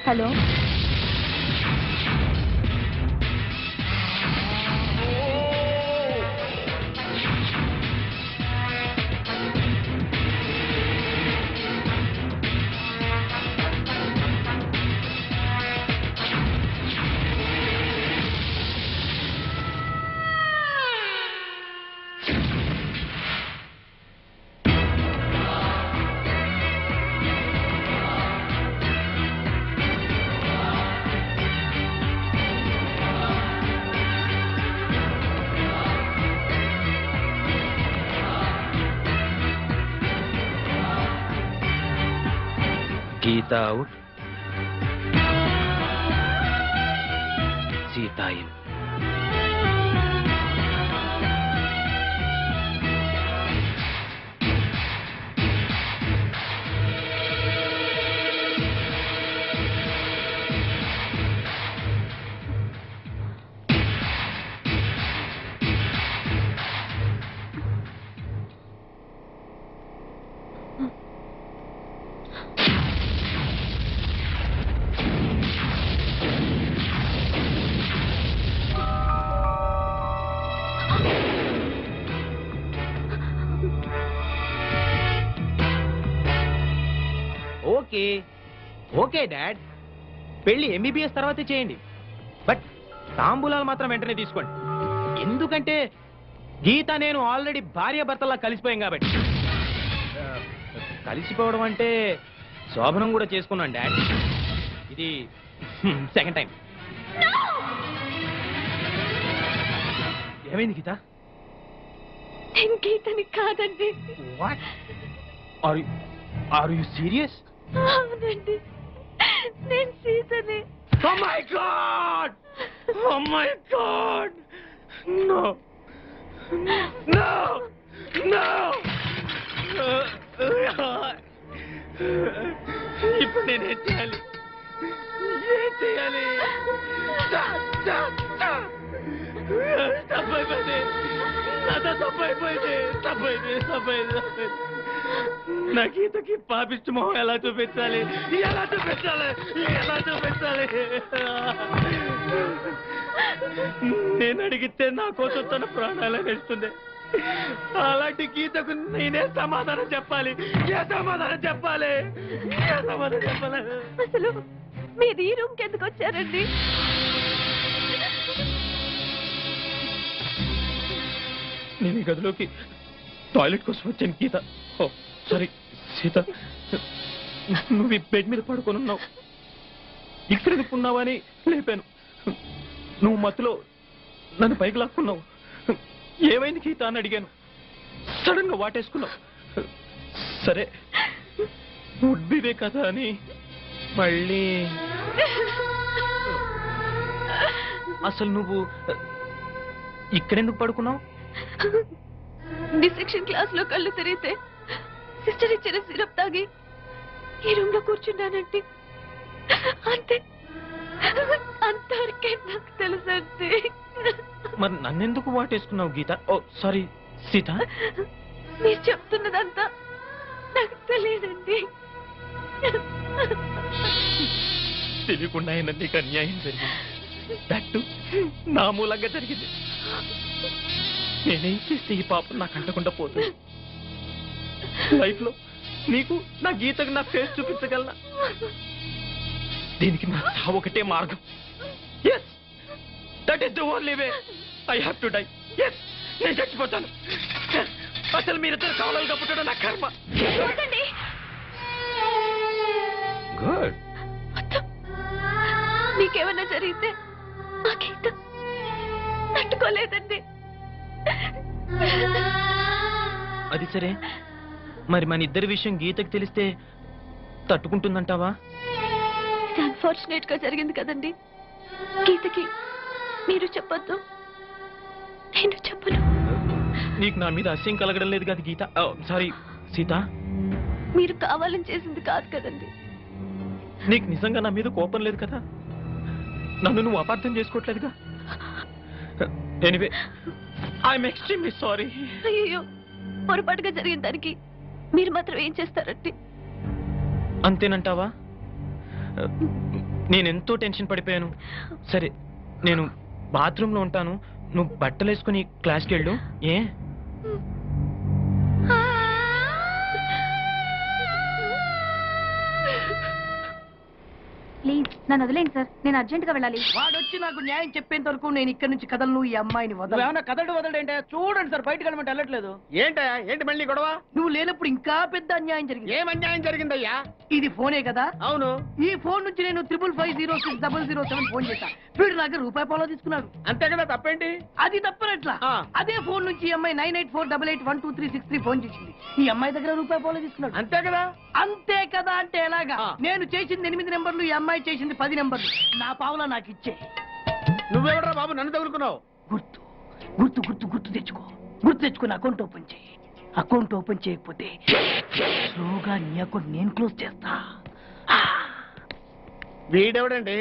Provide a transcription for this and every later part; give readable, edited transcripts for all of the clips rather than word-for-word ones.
Hello Geeta out. Sita in. Okay okay dad, పెళ్లి MBBS తర్వాతే చేయండి. బట్ తాంబూలాలు మాత్రం వెంటనే తీసుకోండి. ఎందుకంటే గీత నేను ఆల్రెడీ భార్యాభర్తలా కలిసిపోయాం కాబట్టి. కలిసిపోవడం అంటే శోభనం కూడా చేసుకున్నాను డాడ్. ఇది సెకండ్ టైం. ఏమైంది గీత? నేను గీతని కాదండి. What are you serious? అవునండి, నేను సీతని. Oh my God! Oh my God! No! No! No! ఇప్పుడు నేనేం చేయాలి? ఏం చేయాలి? తప్పైపోయింది, నాతో తప్పైపోయింది, తప్పైంది. నా గీతకి పాపిష్టి మొహం ఎలా చూపించాలి? నేను అడిగితే నా కోసం తన ప్రాణాలే వేస్తుంది. అలాంటి గీతకు నేనే సమాధానం చెప్పాలి? అసలు మీరు ఈ రూమ్కి ఎందుకు వచ్చారండి? నేను ఈ గదిలోకి టాయిలెట్ కోసం వచ్చాను గీత. ఓ సారీ సీత, నువ్వు ఈ బెడ్ మీద పడుకొని ఉన్నావు, ఇక్కడ ఎందుకున్నావా అని లేపాను. నువ్వు మత్తులో నన్ను పైకి లాక్కున్నావు. ఏమైంది గీత అని అడిగాను. సడన్ గా వాటేసుకున్నావు. సరే ఉడ్బివే కదా అని మళ్ళీ. అసలు నువ్వు ఇక్కడెందుకు పడుకున్నావు? డిసెక్షన్ క్లాస్ లో కళ్ళు తిరిగితే సిస్టర్ ఇచ్చిన సిరప్ తాగి ఈ రూమ్ లో కూర్చున్నానంటే అంతే, అంతవరకే నాకు తెలుసండి. మరి నన్నెందుకు వాటేసుకున్నావు గీత? ఓ సారీ సీత. మీరు చెప్తున్నదంతా నాకు తెలియదండి. తెలియకుండా అయినా నీకు అన్యాయం జరిగింది. దట్టు నా మూలంగా జరిగింది. నేనేం చేస్తే ఈ పాపం నాకు అంటకుండా పోతుంది? లైఫ్ లో నీకు నా గీతకు నా ఫేస్ చూపించగలనా? దీనికి నా చావు ఒకటే మార్గం. Yes, that is the only way. I have to die. Yes, నేను చచ్చిపోతాను. అసలు మీరిద్దరు కావాలిగా పుట్టడం నా కర్మ. గుడ్. మీకేమన్నా జరిగితే ఆ గీత తట్టుకోలేదండి. అది సరే, మరి మన ఇద్దరి విషయం గీతకు తెలిస్తే తట్టుకుంటుందంటావా? అన్ఫార్చునేట్ గా జరిగింది కదండి. గీతకి మీరు చెప్పొద్దు, నేను చెప్పను. నీకు నా మీద అసహ్యం కలగడం లేదు కదా గీత? సారీ సీత. మీరు కావాలని చేసింది కాదు కదండి. నీకు నిజంగా నా మీద కోపం లేదు కదా? నన్ను నువ్వు అపార్థం చేసుకోవట్లేదుగా? Anyway, I'm extremely sorry. అయ్యో, పొరపాటుగా జరిగిన దానికి మీరు మాత్రం ఏం చేస్తారండి? అంతేనంటావా? నేను ఎంతో టెన్షన్ పడిపోయాను. సరే నేను బాత్రూమ్ లో ఉంటాను, నువ్వు బట్టలు వేసుకుని క్లాస్కి వెళ్ళు. ఏ ప్లీజ్ నన్ను వదిలేండి సార్, నేను అర్జెంట్ గా వెళ్ళాలి. వాడొచ్చి నాకు న్యాయం చెప్పేంత వరకు నేను ఇక్కడి నుంచి కదలను. ఈ అమ్మాయిని వదల. ఏమన్నా కదలడు వదలంటే చూడండి సార్, బయటకు వెళ్ళమంటే వెళ్ళట్లేదు. ఏంటయ్యా ఏంటి మళ్ళీ గొడవ? నువ్వు లేనప్పుడు ఇంకా పెద్ద అన్యాయం జరిగింది. ఏం అన్యాయం జరిగిందయ్యా? ఇది ఫోనే కదా? అవును. ఈ ఫోన్ నుంచి నేను 555060007 ఫోన్ చేశా. వీడు నాకు రూపాయి పాలో తీసుకున్నాడు. అంతే కదా, తప్పేంటి? అది తప్పనట్లా. ఆ. అదే ఫోన్ నుంచి ఈ అమ్మాయి 9848812363 ఫోన్ చేసింది. ఈ అమ్మాయి దగ్గర రూపాయి పాలో తీసుకున్నాడు. అంతే కదా. అంతే కదా అంటే ఎలాగా? ఆ. నేను చేసింది 8 నెంబర్లు, ఈ అమ్మాయి చేసింది 10 నెంబర్లు. నా పావులా నాకు ఇచ్చే. నువ్వెవడరా బాబు నన్ను తగులుకున్నావు? గుర్తు గుర్తు గుర్తు గుర్తు తెచ్చుకో. గుర్తు తెచ్చుకుని అకౌంట్ ఓపెన్ చేయి. అకౌంట్ ఓపెన్ చేయకపోతే స్లోగా నీ అకౌంట్ నేను క్లోజ్ చేస్తా. వీడెవడండి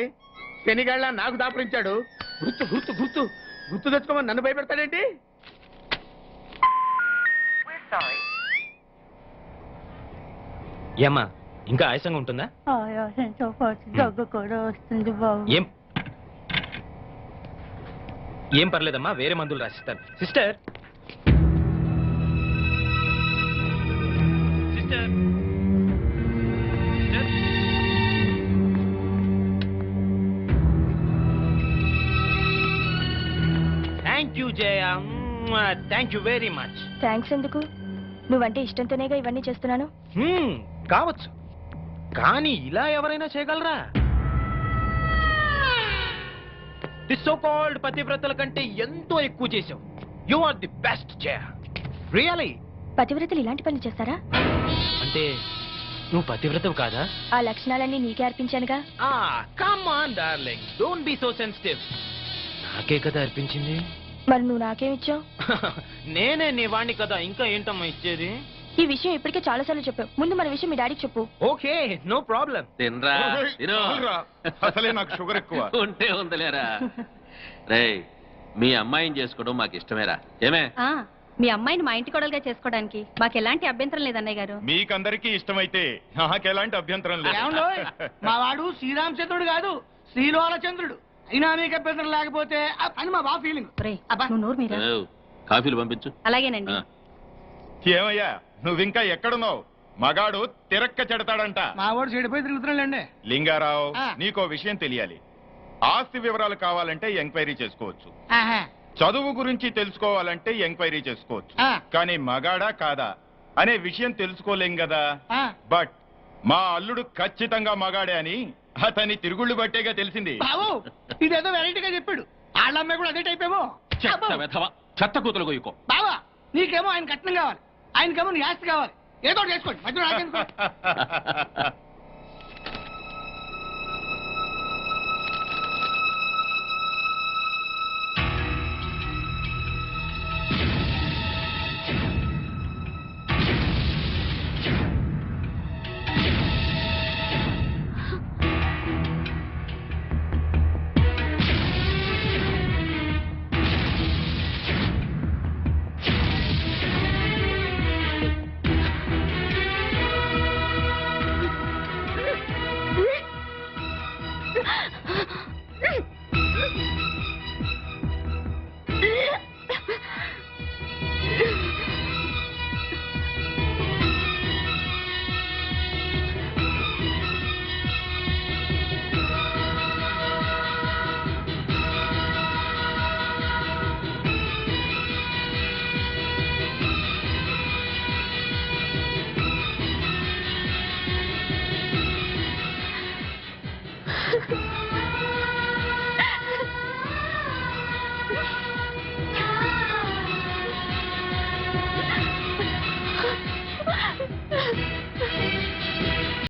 శనిగాళ్ళ నాకు దాపరించాడు? గుర్తు గుర్తు గుర్తు గుర్తు తెచ్చుకోమని నన్ను భయపెడతాడేంటి? ఏమ్మా ఇంకా ఆయాసంగా ఉంటుందా? ఆయాసంతో పాటు దగ్గు కూడా వస్తుంది బాబు. ఏం ఏం పర్లేదమ్మా, వేరే మందులు రాసిస్తాను. Sister sister thank you Jaya, thank you very much. Thanks ఎందుకు? నువ్వంటే ఇష్టంతోనేగా ఇవన్నీ చేస్తున్నాను. కావచ్చు, కానీ ఇలా ఎవరైనా చేయగలరా? ది సో కాల్డ్ పతివ్రతల కంటే ఎంతో ఎక్కువ చేశావు. You are the best Jaya, really. పతివ్రతలు ఇలాంటి పనులు చేస్తారా? అంటే నువ్వు పతివ్రతవు కాదా? ఆ లక్షణాలన్నీ నీకే అర్పించానుగా. Come on darling, don't be so sensitive. నాకే కదా అర్పించింది. మరి నువ్వు నాకేమిచ్చావు? నేనే నీ వాణ్ణి కదా, ఇంకా ఏంటమ్మా ఇచ్చేది? ఈ విషయం ఇప్పటికే చాలా సార్లు చెప్పావు. ముందు మన విషయం మీ డాడీకి చెప్పు. Okay, no problem. తినరా తిను. అసలే నాకు షుగర్ ఎక్కువ. ఉంటే ఉందలేరా. రేయ్, మీ అమ్మాయిని చేసుకోవడం మాకు ఇష్టమేరా. ఏమే? మీ అమ్మాయిని మా ఇంటి కోడలుగా చేసుకోవడానికి మాకు ఎలాంటి అభ్యంతరం లేదు అన్నయ్య గారు. మీకందరికీ ఇష్టమైతే నాకెలాంటి అభ్యంతరం లేదు. ఏమండోయ్? మా వాడు శ్రీరామచంద్రుడు కాదు, శ్రీలోలచంద్రుడు. అయినా మీకు అభ్యంతరం లేకపోతే అని మా బాబు ఫీలింగ్. నువ్వు నోరు మీరా. ఏవ్, కాఫీలు పంపించు. అలాగేనండి. ఆ. ఏమయ్యా నువ్వింకా ఎక్కడున్నావు? మగాడు తిరక్క చెడతాడంట. మా వాడు చెడిపోయి తిరుగుతున్నాడండి. లింగారావు, ఆ. నీకో విషయం తెలియాలి. ఆస్తి వివరాలు కావాలంటే ఎంక్వైరీ చేసుకోవచ్చు, ఆహా. చదువు గురించి తెలుసుకోవాలంటే ఎంక్వైరీ చేసుకోవచ్చు. ఆ. కానీ మగాడా కాదా అనే విషయం తెలుసుకోలేం కదా. ఆ. బట్ మా అల్లుడు ఖచ్చితంగా మగాడే అని అతని తిరుగుళ్ళు బట్టేగా తెలిసింది. బాబు ఇదేదో వెరైటీగా చెప్పాడు. వాళ్ళ అమ్మాయి కూడా అదే టైప్ ఏమో. చెత్త వెధవ, చెత్త కూతురు గొయ్యుకో. బావా నీకేమో ఆయన కట్నం కావాలి, ఆయనకేమో నీ ఆస్తి కావాలి. ఏదో ఒకటి చేసుకోండి, మధ్యలో నాకెందుకు?